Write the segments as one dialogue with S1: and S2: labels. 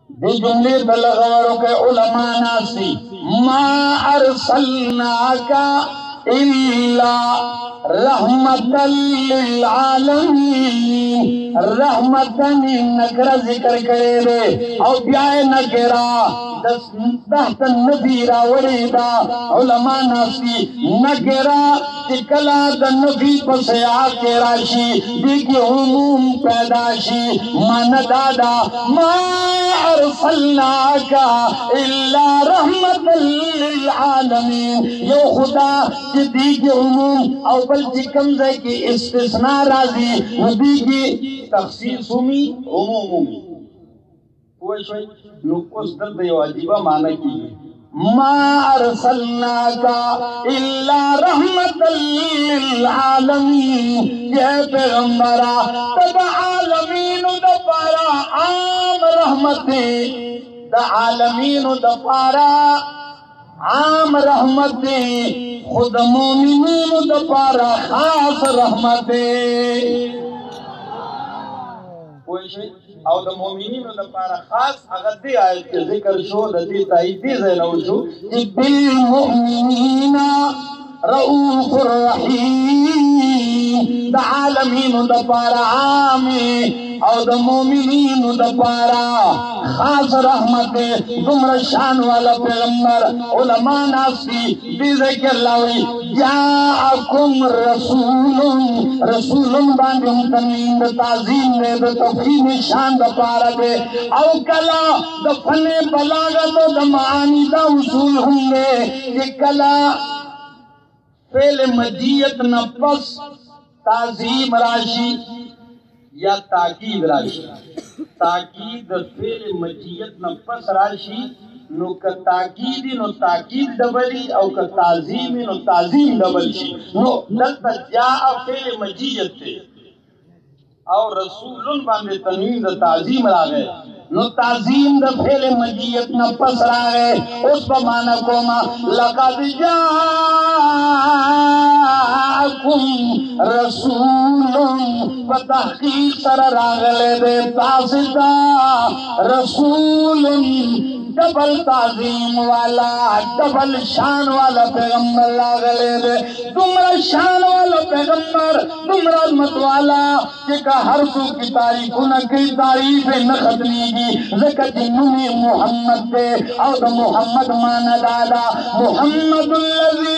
S1: दे जुमले बलगवरों के उलमा नासी मा अरसलनाका इल्ला रहमतल लिल आलमीन। रहमतन नकरा जिक्र करे रे और ब्याए नकरा दहत नबीरा वरीदा उलमा नासी नकरा चिकला द नबी पसे आके राशि दिखी उमूम पैदाशी मन दादा मा अरसलनाका इल्ला रहमतल लिल आलमीन। यो खुदा जिदी के उमूम और बल जिकम जे की इस्तिस्ना राजी नबी की तखसीस हुमी उमूमी कोई शोई नुकुस दर दे वाजिबा माना की मा अरसलनाका इल्ला रहमतल लिल आलमीन। ये पैगंबरा तब आलमीन दपारा आम रहमते द आलमीन दपारा आम रहमते खुद मोमिनीन दपारा खास रहमते कोई शे और द मोमिनीन दपारा खास अगर दे आयत के जिक्र शो दी ताईदी ज़ैनौ शो बिल मोमिनीना रऊफुर रहीम। द आलमीन दपारा आमे और द मोमिनीन दपारा खास रहमते गुमरा शान वाला पैगंबर उलमा नासी बिज़िक्र लावी जाअकुम रसूलुन रसूलुन बांधे तनवीन ताज़ीम ने द तफहीम शान दपारा दे औ कला द फने बलागत द मानी द उसूल होंगे कि कला फेल मजीयत नफस ताज़ीम राशि या ताकीद राशि। ताकीद फेल मजीयत नफस राशि नो का ताकीदी नो ताकीद डबली और का ताज़ीम नो ताज़ीम डबल शी नो दलता जाअ फेल मजीयत थे और रसूलुन बांधे तनवीन द ताज़ीम ला गए नो ताज़ीम द फेल मजीयत नफस ला गए उस पर माना कोमा लक़द जाअकुम रसूलुन बतहकीक सर रागले दे तासिदा रसूलुन डबल ताज़ीम वाला डबल शान वाला पैगंबर लागले दे तुमरा शान वाला पैगंबर तुमरा मत वाला कि का हर सू की तारीफ न की तारीफ न खतनी की ज़िक्र जिन्होंने मोहम्मद दे और मोहम्मद माना दादा मोहम्मदुल्लज़ी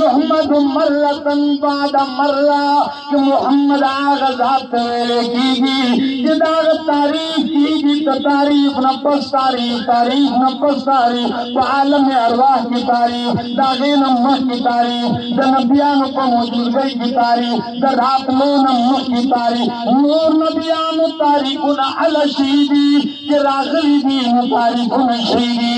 S1: युहमद मर्रतन बाद मर्रा कि मोहम्मद आग ज़ात वेले कीगी जिदाग तारीफ कीगी तो तारीफ न बस तारीफ नफस तारीफ आलम अरवाह की तारीफ दागे नम्मह की तारीफ द नबियान को मौजूदगी की तारीफ द रात लो नम्मह की तारीफ नूर नबियान तारीफ न अलशीदी के रागली दी तारीफ न शहीदी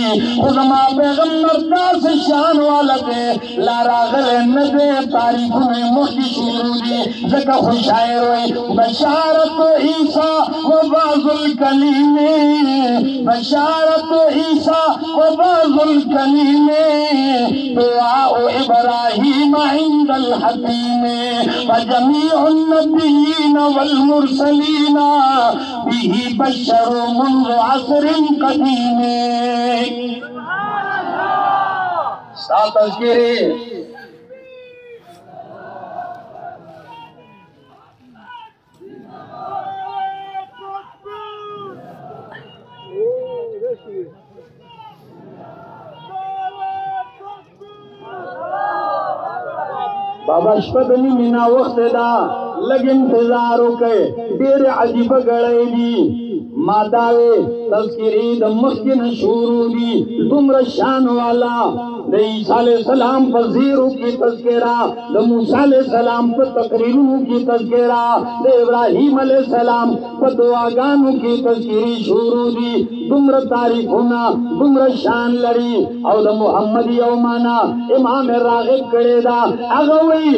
S1: उलमा पैगंबर दास शान वाला दे ला रागल न दे तारीफ न मुख्य शुरूदी जका खुशायर हुई बशारत ईसा व बाजुल कलीमे बशारत ईसा व बाजुल कलीमे दुआ इब्राहीम इंदल हकीमे व जमीउन नबिय्यीन वल मुरसलीन बिही बशरु मुंज़ असरिन कदीमे। सात तज़किरे बाबा शपदनी मीना वक्त दा लग इंतजारों के डेरे अजीब गड़े दी मादावे तज़किरी द मस्किन शुरू दी तुमरा शान वाला द ईसा अलैहिस्सलाम पर ज़ीरो की तज़किरा द मूसा अलैहिस्सलाम पर तकरीरों की तज़किरा द इब्राहीम अलैहिस्सलाम पर दुआगानों की तज़किरी शुरू दी तुमरा तारीफ होना तुमरा शान लड़ी और द मोहम्मद यौमाना इमाम राग़िब करेदा अगवई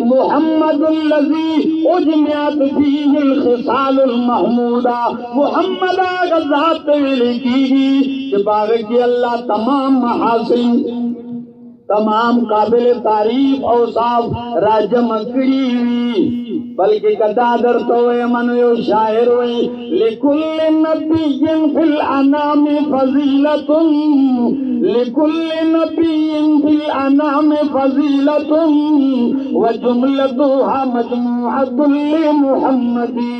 S1: मुहम्मदुल्लज़ी उजमियत फीहिल खिसालुल महमूदा मोहम्मद आगा ज़ात वेलिकीगी कि बाग की अल्लाह तमाम महासिन तमाम काबिल तारीफ और साफ राजम करी हुई बल्कि कदादर तो मन यो शायर हुई लिकुल्ल नबिय्यिन फिल अनामि फजीलतुन लिकुल्ल नबिय्यिन फिल अनामि फजीलतुन व जुमलतुहा मजमुअतुन लि मुहम्मदी।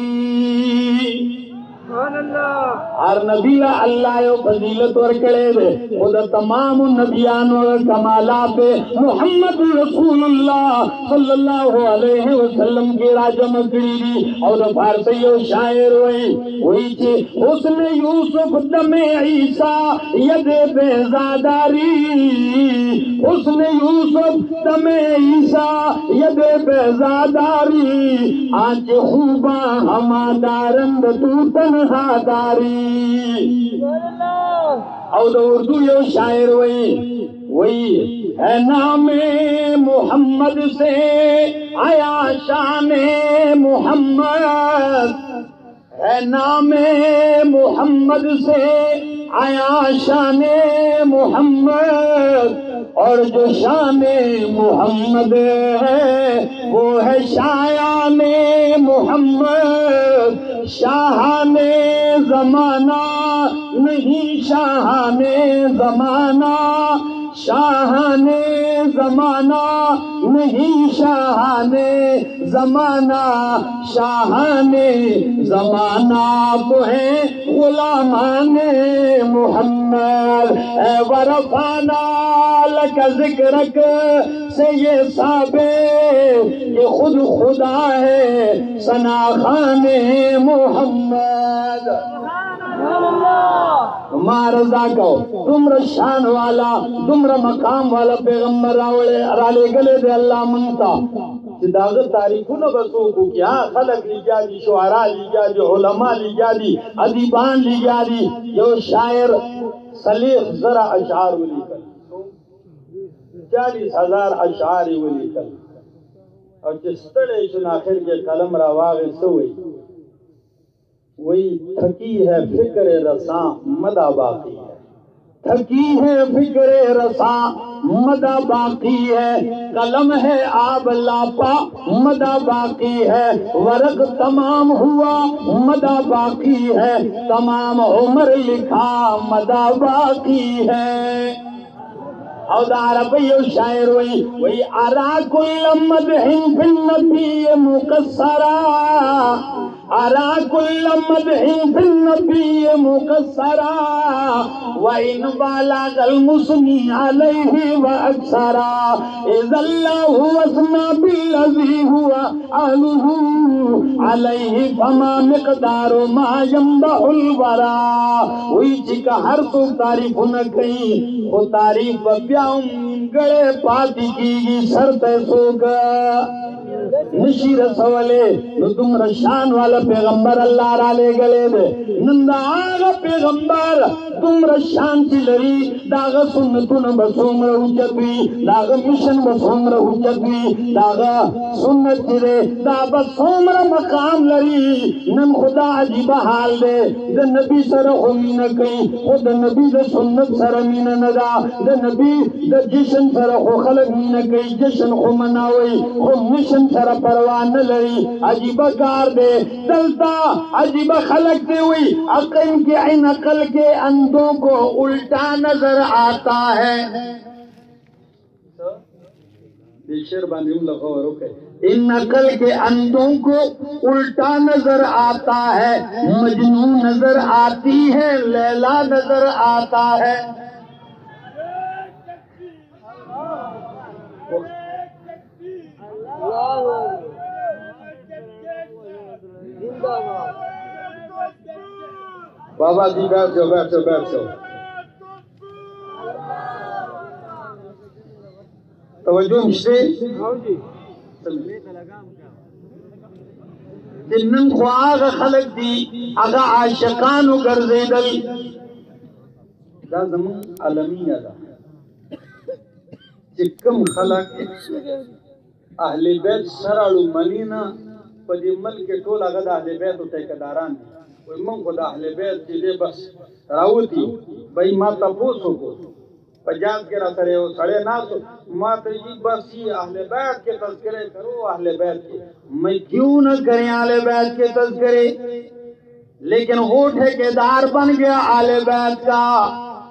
S1: हर नबी ला अल्लाह यो फजीलत वर करे दे खुद तमाम नबियान और कमालात मोहम्मद रसूलुल्लाह सल्लल्लाहु अलैहि वसल्लम के राजम करी और फारसी यो शायर वही चे उसने यूसुफ दमे ईसा यद बेजादारी उसने यूसुफ दमे ईसा यद बेजादारी आज खूबा हमादारंद तू तन्हादारी। और उर्दू यो शायर वही है नामे मोहम्मद से आया शाने मोहम्मद है नामे मोहम्मद से आया शाने मोहम्मद और जो शाने मोहम्मद है वो है शायाने मोहम्मद शाहाने जमाना नहीं शाहाने जमाना शाहाने जमाना नहीं शाहाने जमाना शाहाने जमाना तो है गुलामाने मोहम्मद वरफाना लक जिक्रक से ये साबे ये खुद खुदा है सना खाने मोहम्मद। मारजा को तुमरा शान वाला तुमरा मकाम वाला पैगंबर राले गले दे अल्लाह मनता दाग तारीखों न बसो को क्या खलक ली जादी शुआरा ली जादी उलमा ली जादी अदीबान ली जादी यो शायर सलीख जरा अशार वली कर 40,000 अशार वली कर और जिस तरह सुन आखिर के कलम रवाग सोई वही थकी है फिक्र रसा मदा बाकी है थकी है फिक्र रसा मदा बाकी है कलम है आब लापा मदा बाकी है वर्क तमाम हुआ मदा बाकी है तमाम उम्र लिखा मदा बाकी है। और अरबियो शायर वही अरा कुल मदहिन फिन नबी मुकस्सरा अरा कुल मदहिन फिन नबी मुकस्सरा व इन बालगल मुस्नी अलैहि व अक्सरा इज़ल्लाहु वस्ना बिल्लज़ी हुआ अलहु अलैहि फमा मिक़दारु मा यमदहुल वरा। वही जिका हर तो तारीफ न कहीं वो तारीफ गड़े पाती की सर तैसोगा नशीर सवाले तो तुम रशान वाला पैगंबर अल्लाह राले गले दे नंदा आगा पैगंबर तुम रशान चिलरी दागा सुन्नतुन बसोमर उज्जतवी दागा मिशन बसोमर उज्जतवी दागा सुन्नत चिरे दा बसोमर मकाम लरी नम खुदा अजीब हाल दे द नबी सर उमीन कई खुद नबी द सुन्नत sir mean नदा the Nabi the जिशन sir खो खलक मीन कई जशन खो मनावई खो मिशन सर परवाह न लड़ी अजीब कार दे चलता अजीब खलक दे हुई अकल के इन अकल के अंधों को उल्टा नजर आता है। इन अकल के अंधों को उल्टा नजर आता है मजनू नजर आती है लैला नजर आता है। बाबा जी बैठ जाओ बैठ जाओ बैठ जाओ तवज्जो मिश्रे जिन्नन ख्वाग खलक दी अगा आशिकान गर्जेदल दा जमन अलमिया दा चिकम खलक अहले बैत सरालू मनीना पदी मल के टोला गदा अहले बैत उठे कदारान कोई मन खुदा अहले बैत दे बस रावती भाई माता पोसो को पजाज के रसरे हो सड़े ना तो मात जी बस ये अहले बैत के तज़किरे करो अहले बैत के मैं क्यों न करें अहले बैत के तज़किरे लेकिन वो ठेकेदार बन गया अहले बैत का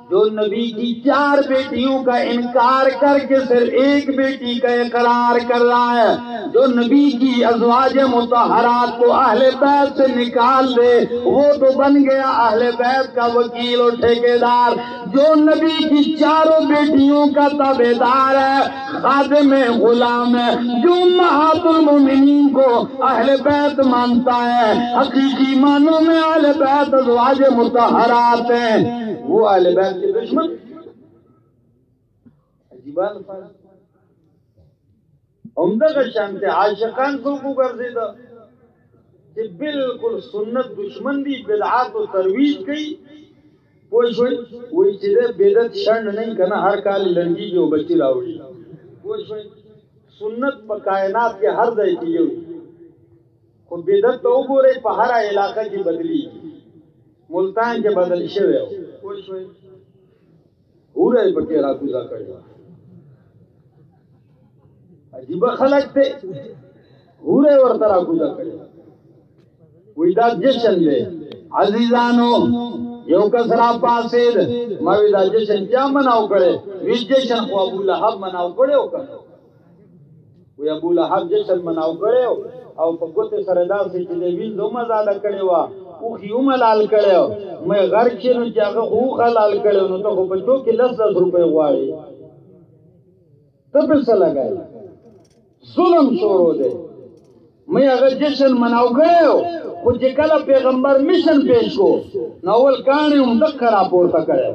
S1: जो नबी की 4 बेटियों का इनकार करके सिर्फ एक बेटी का इकरार कर रहा है जो नबी की अज़वाज मुतहरात को अहले बैत से निकाल दे वो तो बन गया अहले बैत का वकील और ठेकेदार जो नबी की 4 बेटियों का ताबेदार है खादिम है गुलाम है जो उम्महातुल मोमिनीन को अहले बैत मानता है हकीकी मानों में अहले बैत अज़वाज मुतहरात हैं वो अहले बैत के दुश्मन अजीब अल्फाज उम्दा का शान से आशिकान को गर्दिदा कि बिल्कुल सुन्नत दुश्मन दी बिदअत और तरवीज की वही चीजें बेदत शरण नहीं करना हर काली लड़की जो बच्ची रावड़ी सुन्नत पर कायनात के हर दे की को बेदत तो बोरे पहाड़ा इलाका की बदली मुल्तान के बदल शेवे पूरे बटेरा गुजा करेगा अजीब खलक थे पूरे और तरह गुजा करेगा विदा जशन ले अजीजानो यो कसरा पासेद मविदा जशन क्या मनाओ करे विज जशन को अबू लहब मनाओ करे हो कर वो अबू लहब जशन मनाओ करे हो और पगोते सरदा से चले विन दो मजादा करे वा उखी उमलाल करे हो मैं घर के न जागा ऊ हलाल करे न तो बच्चों के 10 रुपए वाले तब से लगाए जुल्म छोड़ो दे मैं अगर जश्न मनाओ गए हो कुछ कल पैगंबर मिशन पेश को नवल कहानी हम तक खराब होता करे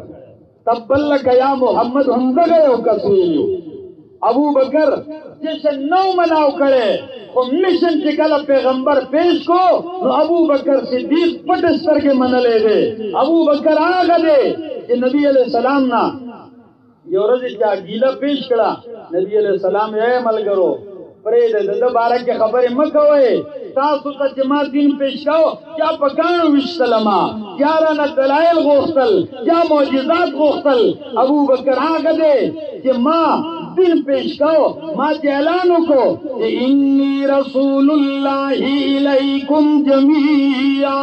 S1: तब बल्ला कया मोहम्मद हम तक गए हो कसीलियो अबू बकर जश्न नौ मनाओ करे वो मिशन के कल पैगंबर पेश को तो अबू बकर सिद्दीक पटस्तर के मन ले दे अबू बकर आ गए कि नबी अलैहि सलाम ना ये औरत क्या गीला पेश करा नबी अलैहि सलाम ये अमल करो परेद द बारह के खबर मत होए तासु त जमा दिन पेश करो क्या पकान विसलमा 11 न दलाइल गोस्तल क्या मौजिज़ात गोस्तल अबू बकर आ गए कि मां दिन पेश करो मां ऐलान को कि इन्नी रसूलुल्लाहि इलैकुम जमीआ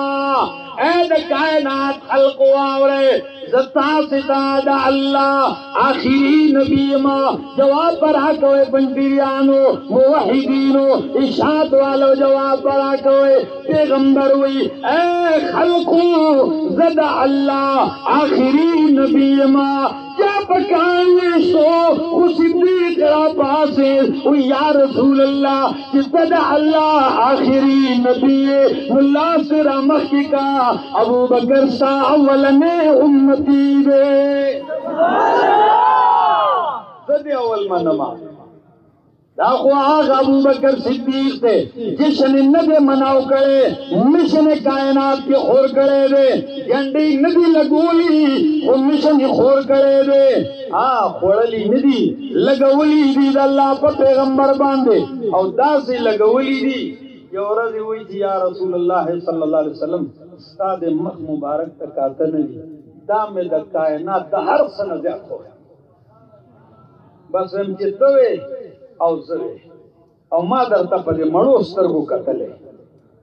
S1: ऐद कायनात खल्क़ आवरे जता सितादा अल्लाह आखिरी नबी मां जवाब पर आकोए पंडिरियानो मुवहिदीनो इशात वालो जवाब पर आकोए पैगंबर हुई ए खल्क़ु जदा अल्लाह आखिरी नबी मां क्या पकाने सो सिद्दीक पास या रसूल अल्लाह कि जदा अल्लाह आखिरी नबी मुल्ला सिरा मक्की का अबू बकर सा अव्वल ने उम्मती दे सदी अव्वल मनमा दाखो आग अबू बकर सिद्दीक थे जिसने नबी मनाओ करे मिशन कायनात के खोर करे दे गंडी नदी लगोली वो मिशन खोर करे दे हाँ खोड़ली नदी लगोली दी अल्लाह पर पैगंबर बांधे और दासी लगोली दी ये औरत हुई थी या रसूल अल्लाह सल्लल्लाहु अलैहि वसल्लम उस्ताद मख मुबारक तक आता नहीं दाम में द कायनात हर सन देखो बस हम चितवे औजरे और मादर तपदे मड़ो स्तरगो कतले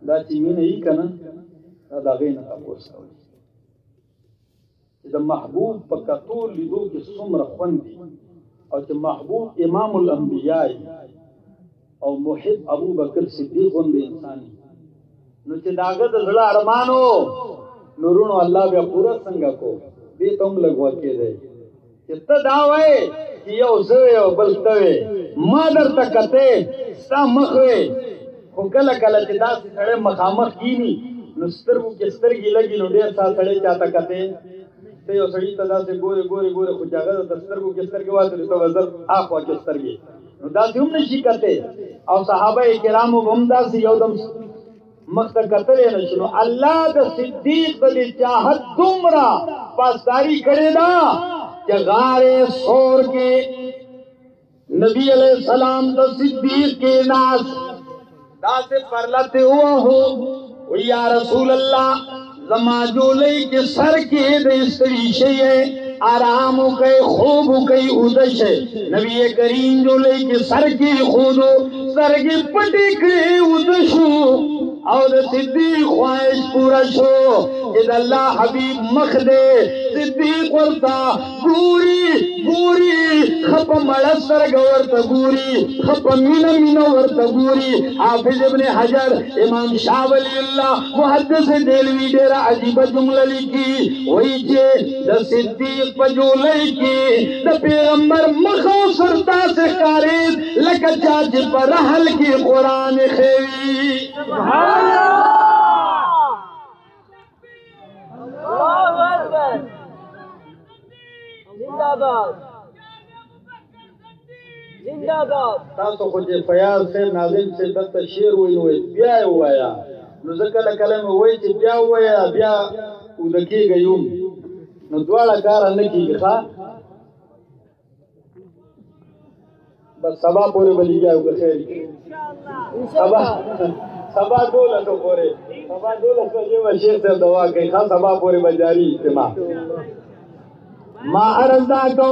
S1: दाची मीने ही कना दागे न तपोस इधर महबूब पकतूल लिदो के सुमर खंदी और जो महबूब इमामुल अंबिया और मुहिब अबू बकर सिद्दीक होंदे इंसानी नुचे दागत जड़ा अरमानो नुरुनो अल्लाह बे पूरा संगा को बे तुम लगवा के दे कितना दावे कि यो जवे बलतवे मादर तकते सा मखवे को कल कल चिदा सड़े मखामख कीनी नुस्तर को किस्तर की लगी नुडे सा सड़े चाता कते ते यो सड़ी तदा से गोरे गोरे गोरे खुजागा दस्तर को किस्तर के बाद तो वजर आख वा किस्तर की नुदासी हम नहीं करते और सहाबा किराम उम्दा से योदम मक्त कतरे न सुनो अल्लाह द सिद्दीक द चाहत तुमरा पासदारी करे ना जगारे सोर के नबी अलैहि सलाम द सिद्दीक के नास दासे परलते हुआ हो या रसूल अल्लाह जमाजोले के सर के दे स्त्री शे आराम कई खूब कई उदश नबी करीम जो ले के सर की खूदो सर की पटी के उदशु और सिद्दीक ख्वाहिश पूरा शो कि अल्लाह हबीब मखदे सिद्दीक वर्ता पूरी पूरी खप मलसर गवर्त पूरी खप मीना मीना वर्त पूरी हाफिज इब्ने हजर इमाम शाह वलीउल्लाह मुहद्दिस देलवी डेरा अजीब जुमला लिखी वही जे द सिद्दीक पजोले की द पैगंबर मखो सरता से कारिज लकचा पर हल की कुरान खेवी
S2: जिंदाबाद जिंदाबाद
S1: तातो को जे फयाज से नाजिम से दत्त शेर हुई बिया हुआ या नुज़कल कलम हुई कि बिया हुआ या बिया उदकी गयुम न द्वारा कार न की खा बस सबा पूरे बली जाओ के खैर सबा दोला तो पूरे सबा दोला तो ये वशेर से दवा के खा सबा पूरे बजारी इज्तिमा मां अरज़ा को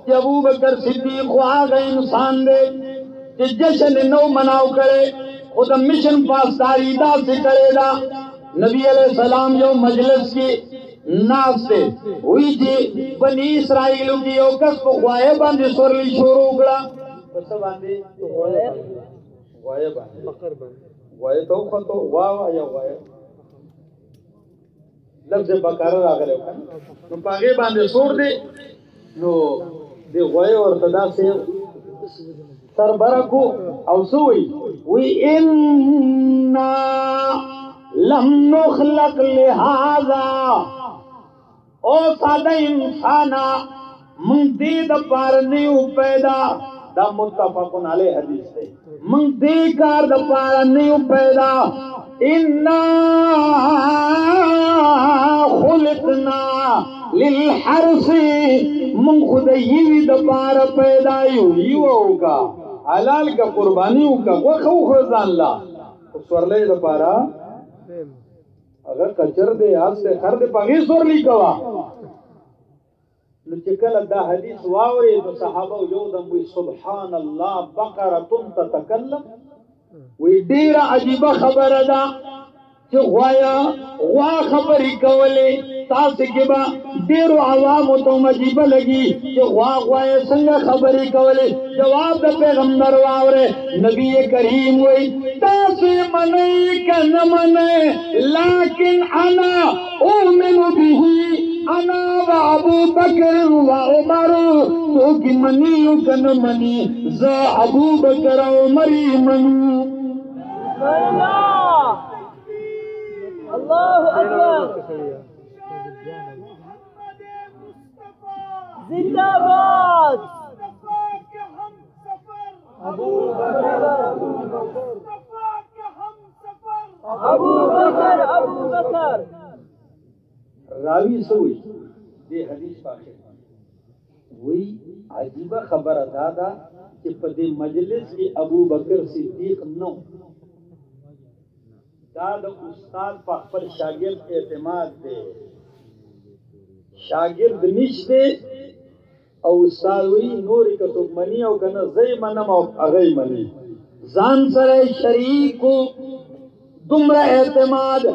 S1: कि अबू बकर सिद्दीक को आ गए इंसान दे कि जश्न नो मनाओ करे खुद मिशन पासदारी दा से करेगा नबी अलैहि सलाम जो मजलिस की नाज से हुई थी बनी इस्राइल की औकस को ख्वाए बंद सुरली शुरू उगड़ा बस बांधी ख्वाए बंद बकर बंद ख्वाए तो वाह या ख्वाए लफ्ज़ बकर रागले नो पागे बांधे छोड़ दे नो दे ख्वाए और तदा से सरबरा को औसुई वी इन्ना लम नुखलक लिहाजा ओ सादा इंसाना मुंदीद पार नहीं पैदा दा मुत्तफकुन अलैहि हदीस है मुंदी कार द पार नहीं पैदा इन्ना खुलिकना लिल हरसी मुं खुद ही द पार पैदा युवा होगा हलाल का कुर्बानी का वो खो खुदान ला स्वरले द पारा अगर कचर दे आज से खर दे पागे स्वरली कवा लचिकल दा हदीस वावरे तो सहाबा योदम वी सुभान अल्लाह बकरतुन ततकल्लम वी डेरा अजीबा खबर अदा जो वा खबरी कवले तास के बा डेरो आवाम तो मजीब लगी जो वा संग खबरी कवले जवाब द पैगंबर वावरे नबी करीम वही तास मने का न मने लेकिन अना उमिनु बिही अना व अबू बकर व उमर तो कि मनी कन मनी ज अबू बकर उमरी मनु
S2: अल्लाह अकबर जिंदाबाद अबू बकर अबू बकर अबू बकर
S1: रावी सोई दे हदीस पाके वही अजीबा खबर दादा कि पदे मजलिस के अबू बकर सिद्दीक नो दाद उस्ताद पर शागिर्द एतमाद दे शागिर्द निश्ते और उस्ताद वही नूर का तो मनी और कना जय मनम और अगई मनी जान सरे शरीक को दुमरा एतमाद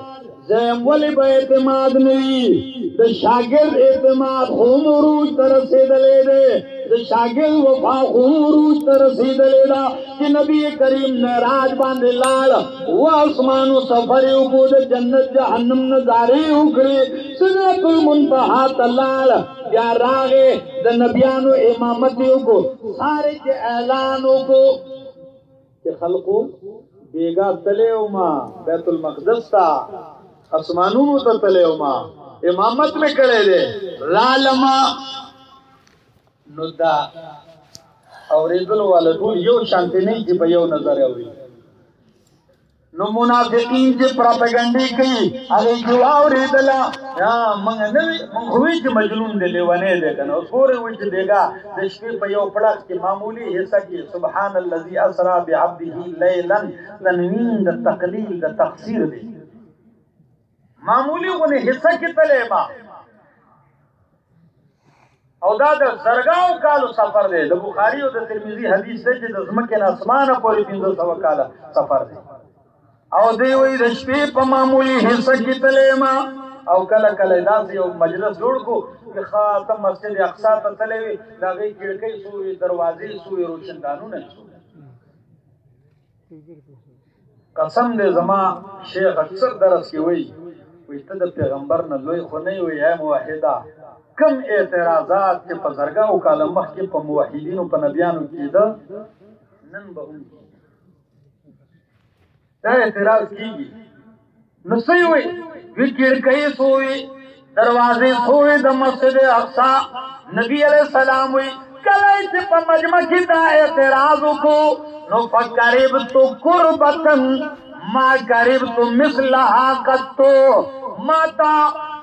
S1: जयम वली एतमाद नहीं द शागिर्द एतमाद खूमरूज तरह से दले दे द शागिर्द वफा खूमरूज तरह से दले दा कि नबी करीम ने राज बांधे लाल वो आसमानो सफर को जन्नत जहन्नम नजारे उखड़े सिदरतुल मुंतहा तलाल या रागे द नबियानो इमामतियों को सारे के ऐलानों को के खलको बेगा तले उमा बैतुल मक़दस ता आसमानों में तो तले उमा इमामत में करे दे लालमा नुदा और इदल वाला दूर यो शांति नहीं जी भयो नजर आवी नो मुनाफिकीन जे प्रोपेगेंडा की अरे जो और इदला या मंगने हुई के मजलून दे लेवाने दे कन और पूरे विच देगा दशके भयो पड़ा कि मामूली हिस्सा की सुभान अल्लाजी असरा बिअब्दिही लैलन तनवीन द तकलील द तफसीर दे मामूली को ने हिस्सा के तले बा او دا د زرګاو کالو سفر دی د بخاری او د ترمذی حدیث دی چې د ځمکې نه اسمانه پورې 1500 کاله سفر دی او دی وی د شپې په معمولی حصہ کې تلې ما او کله کله داسې یو مجلس جوړ کو چې خاطر مسجد اقصا ته تلې وي دا غي کړکۍ سوې دروازې سوې روشندانونه قسم دې زما شیخ اکثر درس کې وی ته د پیغمبر نه لوی خو نه وي یا موحده کم اعتراضات چې په زرګاو کاله مخکې په موحدینو په نبیانو کېده نن به هم دا اعتراض کیږي نو صحیح وي کړکۍ سوې دروازې سوې د مسجد اقصا نبی علیہ السلام وی کله چې په مجمع کې دا اعتراض وکړو نو فقریب تو قربتن ما قریب تو مثلها قطو ماتا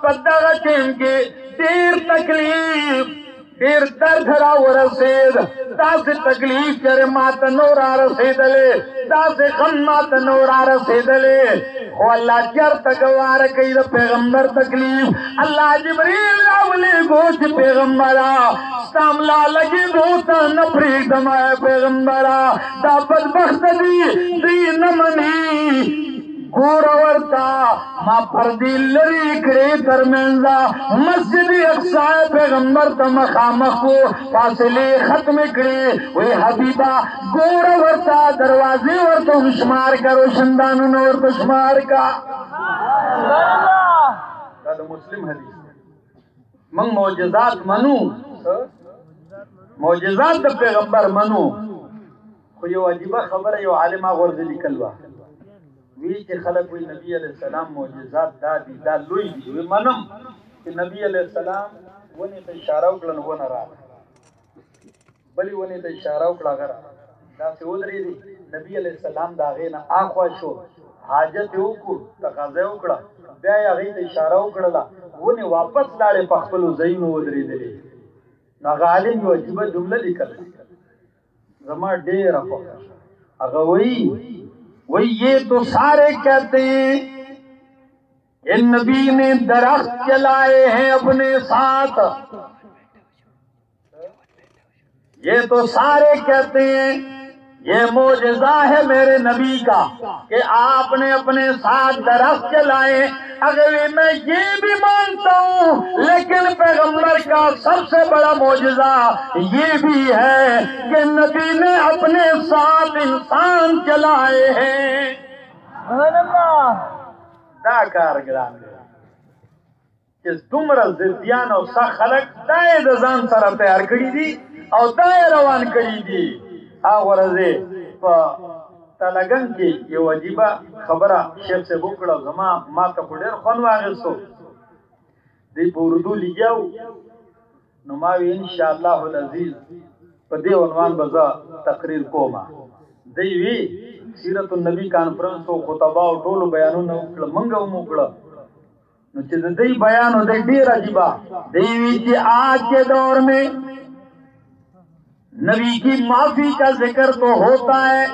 S1: پدغه ټیم کې ډیر تکلیف ډیر درد را ورسید تاسې تکلیف کرے ماته نور را رسیدلې تاسې غم ماته نور را رسیدلې خو الله چرته ګواره کوي د پیغمبر تکلیف الله جبرئیل راولېږو چې پیغمبره ساملا لگی دوتا نپری دمائے پیغمبرا دا بدبخت دی نمنی گورا ورتا ما پردی لری کڑی ترمینزا مسجد اقصا پیغمبر تا مخامخ کو فاصلے ختم کڑی وی حبیبا گورا ورتا دروازے ورتا شمار کا روشندانو نور شمار کا دا مسلم حدیث من معجزات منو معجزات د پیغمبر منو خو یو عجیبه خبره یو عالم غورځ لیکلوا وی چې خلک وی نبی علیہ السلام معجزات دادی دا لوی دی وی منم چې نبی علیہ السلام ونی ته اشاره وکړه ونه را بلی ونی ته اشاره وکړه غره دا څه ودرې دی نبی علیہ السلام دا غینه اخوا شو حاجت وکړه تقاضا وکړه بیا یې هغه ته اشاره وکړه ونی واپس لاړې په خپل ځای نو ودرېدلې ناغالم یو عجیبه جمله لیکل زما ډیر افخر هغه وی یہ تو سارے کہتے ہیں کہ نبی نے درخت چلائے ہیں اپنے ساتھ یہ تو سارے کہتے ہیں یہ معجزہ ہے میرے نبی کا کہ آپ نے اپنے ساتھ درخت چلائے اگر میں یہ بھی مانتا ہوں لیکن پیغمبر کا سب سے بڑا معجزہ یہ بھی ہے کہ نبی نے اپنے ساتھ انسان چلائے ہیں دا کارگران دے کہ دومره زدیان او سخت خلق دای د ځان سره تیار کړی دي او دای روان کړی دي هغه ورځې په تلګن کې یو عجیبه خبره شیخ صاحب وکړه زما ما ته خو ډېر خوند واخیستو دی په اردو لیکاو نو ما وی ان شاء الله العزیز په دې عنوان به زه تقریر کوم دی وی سیرت النبی کانفرنس او خطبه او ټولو بیانونه وکړه منګه هم وکړه نو چې د دې بیان او د ډېر عجیبه دی وی چې آج کے دور میں نبی کی معافی کا ذکر تو ہوتا ہے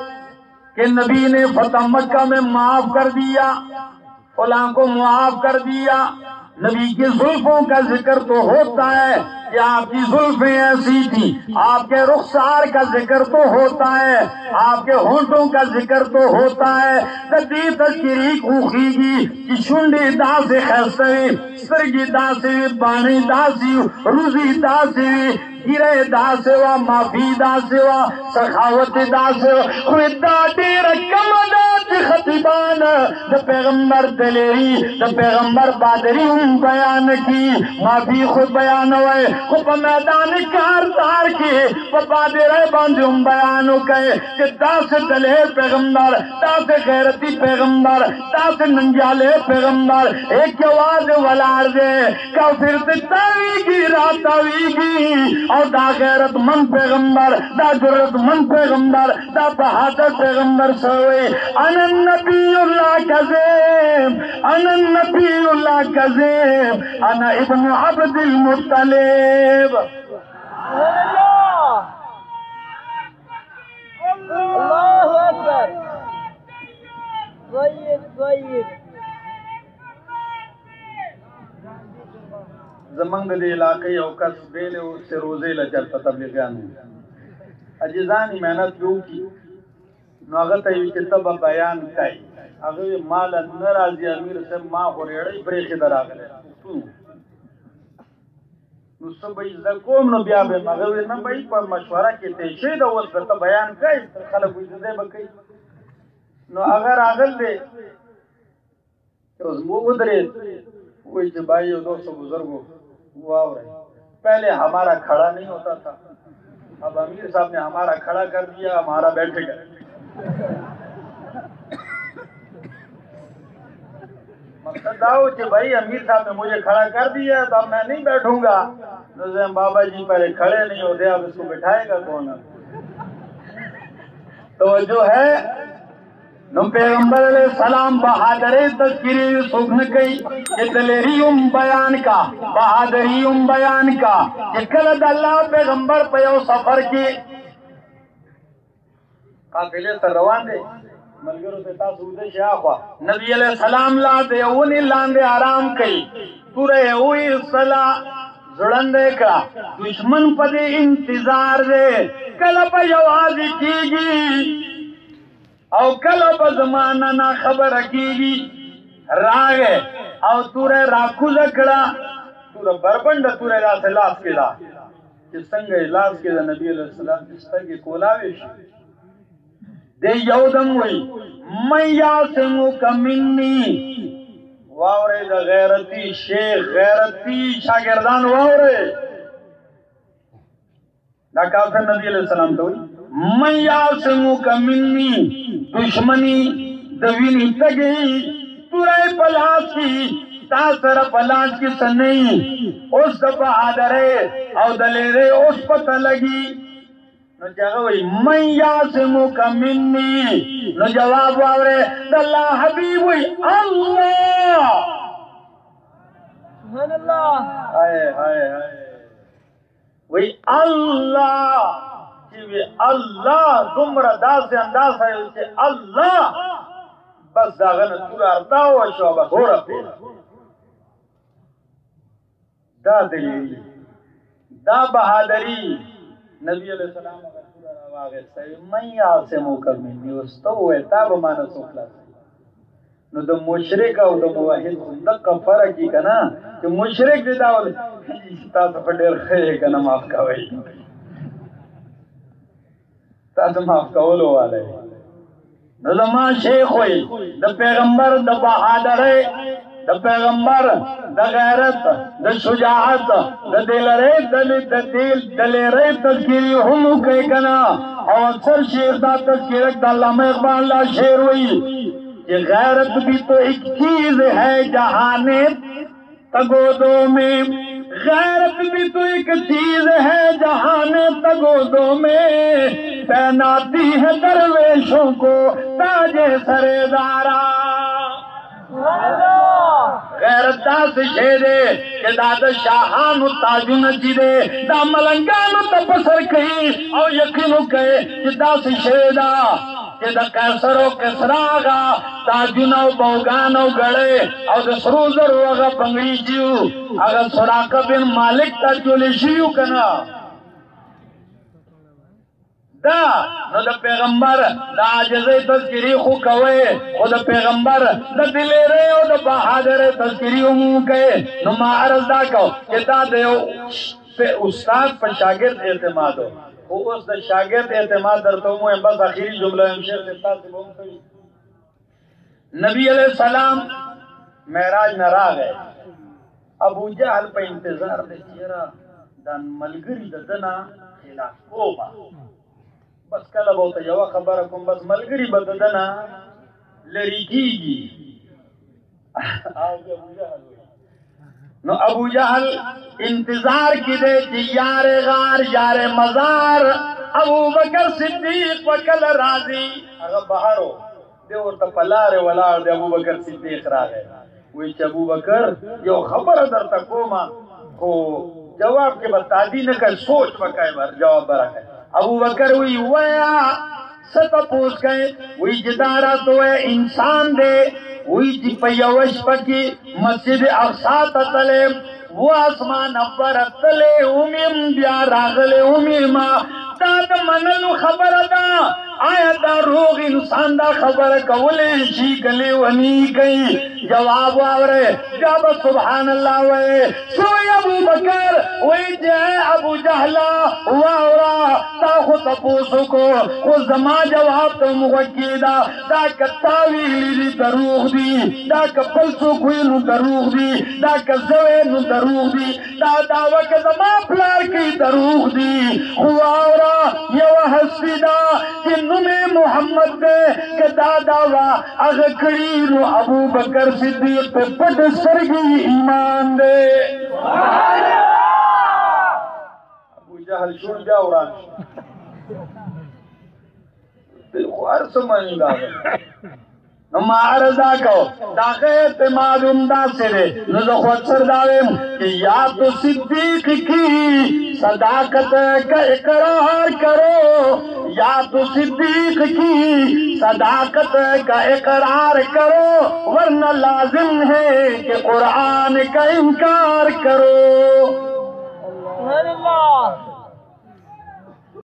S1: کہ نبی نے فتح مکہ میں معاف کر دیا فلاں کو معاف کر دیا نبی کی زلفوں کا ذکر تو ہوتا ہے کہ آپ کی زلفیں ایسی تھی آپ کے رخسار کا ذکر تو ہوتا ہے آپ کے ہونٹوں کا ذکر تو ہوتا ہے تدی تذکری خوخیگی کی شنڈی دا سے خیستوی سرگی دا سے بانی دا سی روزی دا سے گرے دا سوا معافی دا سوا سخاوت دا سوا خدا دیر کم دا چی خطیبان دا پیغمبر دلیری دا پیغمبر بادری ہم بیان کی معافی خود بیان ہوئے خود میدان کارتار کی بادر باندھ ہم بیانو کہے کہ دا سے دلیر پیغمبر دا سے غیرتی پیغمبر دا سے ننجالے پیغمبر ایک آواز ولار دے کافر سے تاویگی راتاویگی اور دا غیرت من پیغمبر دا جرت من پیغمبر دا بہادر پیغمبر سوئے انا النبی اللہ کذب انا النبی اللہ کذب انا ابن عبد المطلب
S2: اللہ اکبر طیب طیب
S1: زمنګ د علاقې یو کس بیل او سے روزه لچرته تبلیغیان اجزانی مهنت وکي نو هغه ته چې تب بیان کوي هغه مال ناراضي امیر سے ما غوړېړې پرې دراغله نو سبې زکوم نو بیا به مغوي نه به په مشوره کې ته شي دا اوس ته بیان کوي خلک دې به کوي نو اگر اغل دے تو وہ ادھرے کوئی جو بھائی اور دوست بزرگوں وہ آو رہے پہلے ہمارا کھڑا نہیں ہوتا تھا اب امیر صاحب نے ہمارا کھڑا کر دیا ہمارا بیٹھے گئے مقصد داؤ کہ بھائی امیر صاحب نے مجھے کھڑا کر دیا تو اب میں نہیں بیٹھوں گا نظام بابا جی پہلے کھڑے نہیں ہوتے اب اس کو بٹھائے گا کون تو جو ہے نو پیغمبر علیہ السلام بہادری تذکری سکھن کئی کہ دلیریم بیان کا بہادریم بیان کا کہ کلد اللہ پیغمبر پیو سفر کی قافلے سر روان دے ملگروں سے تاسودے شیاخوا نبی علیہ السلام لا دے اونی لاندے آرام کئی پورے ہوئی صلاح زڑندے کا دشمن پدے انتظار دے کلب یوازی کی گی او کلو بزمانہ نا خبر کیگی راگے او تورے راکو لکڑا تورے بربند تورے لاس لاس کے دا کہ سنگے لاس کے دا نبی علیہ السلام جستگی کولاویش دے یودم ہوئی من یاسمو کمینی واورے دا غیرتی شیخ غیرتی شاگردان واورے دا کافر نبی علیہ السلام تو ہوئی من یاسمو کمینی دشمنی دوینی تگئی تورے پلاس کی تاثر پلاس کی سنئی اس بہادرے او دلیرے اس پتہ لگی نو جاگوئی من یاسمو کمینی نو جواب آورے دلہ حبیبوئی اللہ
S2: سبحان اللہ
S1: آئے آئے آئے وہی اللہ اللہ دمرا دا سے انداز ہے اسے اللہ بس داغن تورا ارتاو شعبہ ہو رہا پھر دا دلیری دا بہادری نبی علیہ السلام اگر تورا رواغ سوی من یاسمو کمینی استو اعتاب مانا سوکلا نو دا مشرک او دا موحد دقا فرقی کنا کہ مشرک دی داول تاسا پر دیر خیئے کنا معاف کوائی تاسا معاف کولو والے نو زمان شیخ ہوئی دا پیغمبر دا بہادرے دا پیغمبر دا غیرت دا شجاعت دا دلرے دلیرے تذکیری ہمو کئی کنا اور اکثر شیر دا تذکیرک دا علامہ اقبال اللہ شیر ہوئی کہ غیرت بھی تو ایک چیز ہے جہانے تگودوں میں غیرت بھی تو ایک چیز ہے جہانے تگودوں میں پہناتی ہے درویشوں کو تاج سرے دارا غیرت دا سے شیرے کہ داد شاہانو تاجو نچی دے دا ملنگانو تپسر کئی او یقینو کہے کہ دا سے شیدہ کہ دا کیسرو کسراغا تاجونو بوگانو گڑے او دا سروزر وغا پنگری جیو اگر سراقہ بن مالک تا چولے شیو کنا دا نو دا پیغمبر دا عجزے تذکری خو کوئے او دا پیغمبر دا دلے رہے او دا بہادر تذکری امو کہے نو ما عرض دا کہو کہ دا دیو استاد پر شاگرد اعتماد ہو وہ اس دا شاگرد اعتماد در تو مو بس آخری جملہ ہمشیر دیتا سے بہم کری نبی علیہ السلام معراج میں راہ گئے ابو جہل پہ انتظار دے چیرا دان ملگری دنا خلاف کوبا بس کلا بہتا یوا خبرکم بس ملگری بددنا لری کی آگے ابو جہل ہوئی نو ابو جہل انتظار کی دے چی یار غار یار مزار ابو بکر صدیق وکل راضی اگر بہارو دے ورطا پلار ولار دے ابو بکر صدیق را گئے وہی چی ابو بکر یو خبر در تکوما کو جواب کے بتا دی نکل سوچ بکائے بار جواب برا گئے ابو بکر ہوئی ویا ستا پوچھ گئے وہی جدارہ تو ہے انسان دے وہی جی پیوش پکی مسجد اقصا تطلے वो आसमान पर तले उमिम बिया रागले उमिमा ताद मनलु खबर दा आया दा रोग इंसान दा खबर कवले शी गले वनी गई जवाब आवरे जब सुभान अल्लाह वे सोए अबू बकर वही जे अबू जहला वावरा ता खो तपोसो को वो जमा जवाब तो मुवक्कीदा दा कतावी ली दरूग दी दा कपल सो कोई नु दरूग दी दा कजवे नु दरूग दी दा दावा के जमा प्लार की दरूग दी वावरा ये हसीदा कि नुमे मोहम्मद दे के दादा वा अगकड़ी नु अबू बकर सिद्दीक पे पट सरगी ईमान दे अबू जहल सुन जा उरान बिल्कुल समझदा मारदा को दागे मालूम दा सिरे न जो खुद दावे कि या तो सिद्दीक की सदाकत का इकरार करो या तो सिद्दीक की सदाकत का इकरार करो वरना लाजिम है कि कुरान का इनकार करो।